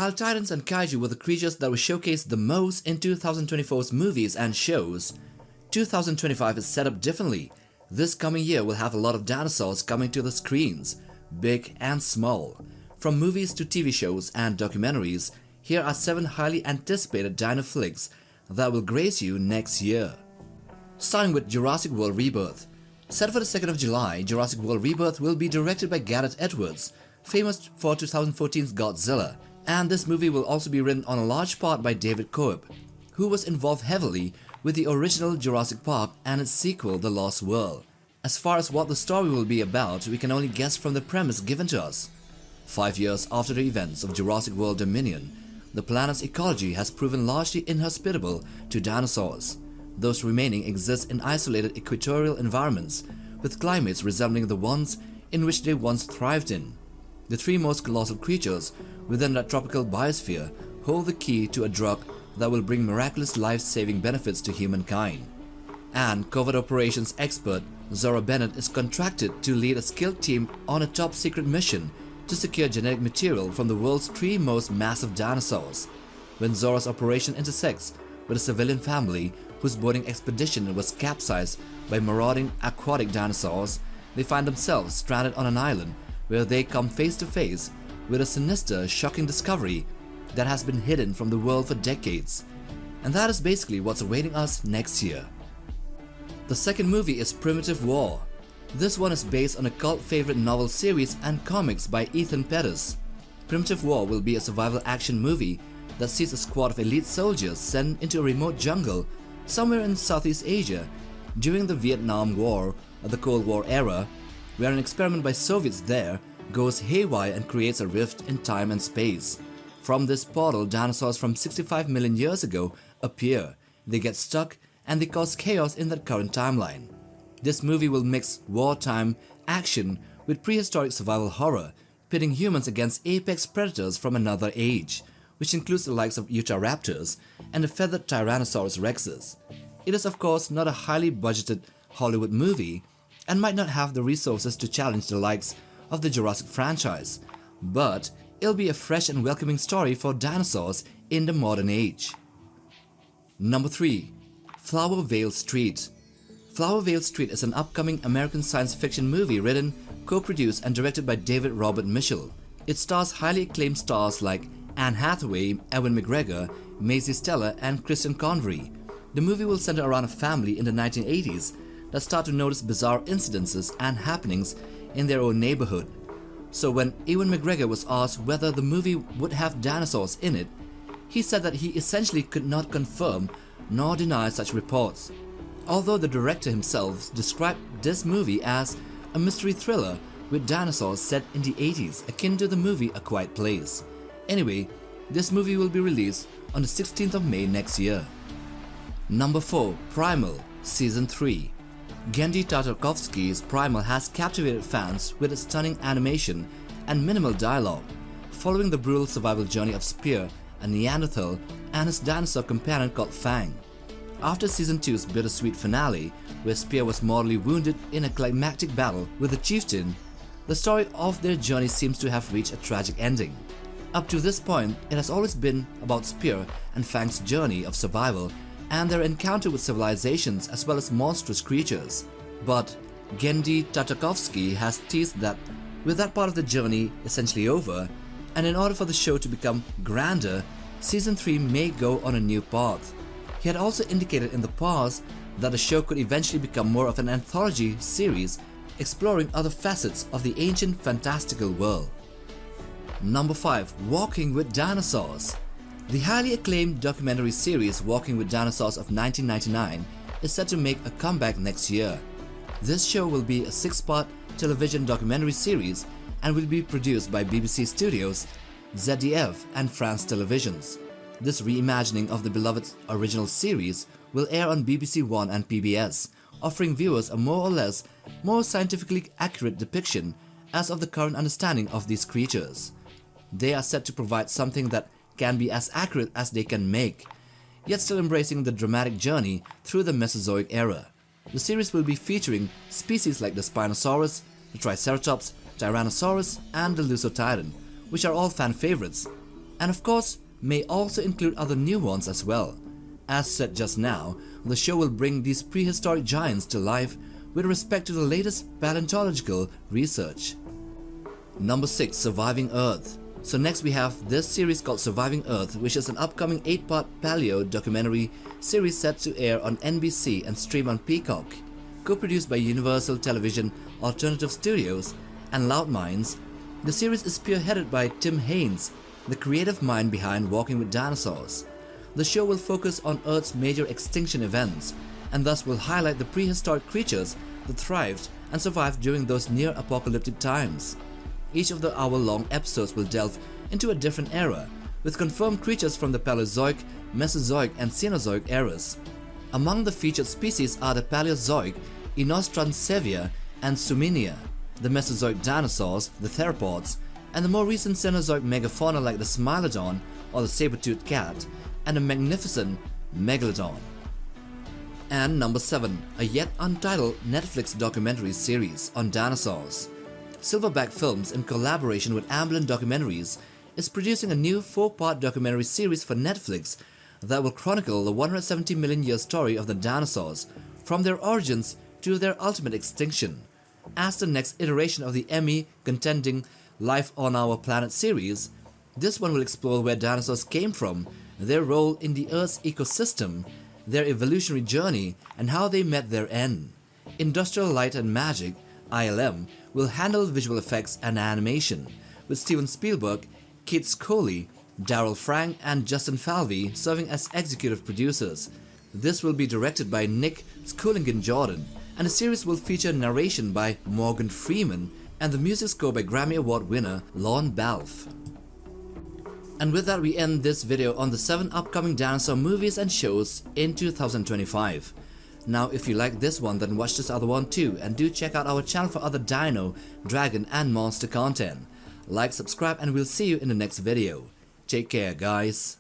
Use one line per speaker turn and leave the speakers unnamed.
While Titans and Kaiju were the creatures that were showcased the most in 2024's movies and shows, 2025 is set up differently. This coming year will have a lot of dinosaurs coming to the screens, big and small. From movies to TV shows and documentaries, here are 7 highly anticipated dino flicks that will grace you next year. Starting with Jurassic World Rebirth. Set for the 2nd of July, Jurassic World Rebirth will be directed by Gareth Edwards, famous for 2014's Godzilla, and this movie will also be written on a large part by David Koepp, who was involved heavily with the original Jurassic Park and its sequel The Lost World. As far as what the story will be about, we can only guess from the premise given to us. 5 years after the events of Jurassic World Dominion, the planet's ecology has proven largely inhospitable to dinosaurs. Those remaining exist in isolated equatorial environments with climates resembling the ones in which they once thrived in. The 3 most colossal creatures within that tropical biosphere hold the key to a drug that will bring miraculous life-saving benefits to humankind. And covert operations expert Zora Bennett is contracted to lead a skilled team on a top-secret mission to secure genetic material from the world's 3 most massive dinosaurs. When Zora's operation intersects with a civilian family whose boating expedition was capsized by marauding aquatic dinosaurs, they find themselves stranded on an island where they come face to face with a sinister, shocking discovery that has been hidden from the world for decades. And that is basically what's awaiting us next year. The second movie is Primitive War. This one is based on a cult favorite novel series and comics by Ethan Pettus. Primitive War will be a survival action movie that sees a squad of elite soldiers sent into a remote jungle somewhere in Southeast Asia during the Vietnam War or the Cold War era, where an experiment by Soviets there goes haywire and creates a rift in time and space. From this portal, dinosaurs from 65 million years ago appear, they get stuck, and they cause chaos in that current timeline. This movie will mix wartime action with prehistoric survival horror, pitting humans against apex predators from another age, which includes the likes of Utahraptors and the feathered Tyrannosaurus rexes. It is of course not a highly budgeted Hollywood movie and might not have the resources to challenge the likes of the Jurassic franchise, but it'll be a fresh and welcoming story for dinosaurs in the modern age. Number 3. Flower Veil Street. Flower Veil Street is an upcoming American science fiction movie written, co-produced and directed by David Robert Mitchell. It stars highly acclaimed stars like Anne Hathaway, Ewan McGregor, Maisie Stella and Christian Convery. The movie will center around a family in the 1980s that start to notice bizarre incidences and happenings in their own neighborhood. So when Ewan McGregor was asked whether the movie would have dinosaurs in it, he said that he essentially could not confirm nor deny such reports. Although the director himself described this movie as a mystery thriller with dinosaurs set in the 80s akin to the movie A Quiet Place. Anyway, this movie will be released on the 16th of May next year. Number 4. Primal Season 3. Genndy Tartakovsky's Primal has captivated fans with its stunning animation and minimal dialogue, following the brutal survival journey of Spear, a Neanderthal, and his dinosaur companion called Fang. After Season 2's bittersweet finale, where Spear was mortally wounded in a climactic battle with the chieftain, the story of their journey seems to have reached a tragic ending. Up to this point, it has always been about Spear and Fang's journey of survival and their encounter with civilizations as well as monstrous creatures. But Genndy Tartakovsky has teased that with that part of the journey essentially over, and in order for the show to become grander, Season 3 may go on a new path. He had also indicated in the past that the show could eventually become more of an anthology series exploring other facets of the ancient fantastical world. Number 5. Walking with Dinosaurs. The highly acclaimed documentary series Walking with Dinosaurs of 1999 is set to make a comeback next year. This show will be a 6-part television documentary series and will be produced by BBC Studios, ZDF and France Televisions. This reimagining of the beloved original series will air on BBC One and PBS, offering viewers a more or less more scientifically accurate depiction as of the current understanding of these creatures. They are set to provide something that can be as accurate as they can make, yet still embracing the dramatic journey through the Mesozoic era. The series will be featuring species like the Spinosaurus, the Triceratops, Tyrannosaurus and the Lusotitan, which are all fan favorites. and of course may also include other new ones as well. As said just now, the show will bring these prehistoric giants to life with respect to the latest paleontological research. Number 6. Surviving Earth. So next we have this series called Surviving Earth, which is an upcoming 8-part paleo documentary series set to air on NBC and stream on Peacock. Co-produced by Universal Television Alternative Studios and Loud Minds, the series is spearheaded by Tim Haines, the creative mind behind Walking with Dinosaurs. The show will focus on Earth's major extinction events and thus will highlight the prehistoric creatures that thrived and survived during those near-apocalyptic times. Each of the hour-long episodes will delve into a different era, with confirmed creatures from the Paleozoic, Mesozoic and Cenozoic eras. Among the featured species are the Paleozoic Inostrancevia and Suminia, the Mesozoic dinosaurs, the theropods, and the more recent Cenozoic megafauna like the Smilodon or the saber-toothed cat, and a magnificent Megalodon. And number 7, a yet untitled Netflix documentary series on dinosaurs. Silverback Films, in collaboration with Amblin Documentaries, is producing a new 4-part documentary series for Netflix that will chronicle the 170 million year story of the dinosaurs, from their origins to their ultimate extinction. As the next iteration of the Emmy-contending Life on Our Planet series, this one will explore where dinosaurs came from, their role in the Earth's ecosystem, their evolutionary journey, and how they met their end. Industrial Light and Magic, ILM, will handle visual effects and animation, with Steven Spielberg, Kate Scully, Daryl Frank and Justin Falvey serving as executive producers. This will be directed by Nick Scoulingen-Jordan, and the series will feature narration by Morgan Freeman and the music score by Grammy Award winner Lorne Balfe. And with that, we end this video on the 7 upcoming dinosaur movies and shows in 2025. Now if you like this one, then watch this other one too, and do check out our channel for other dino, dragon and monster content. Like, subscribe, and we'll see you in the next video. Take care, guys.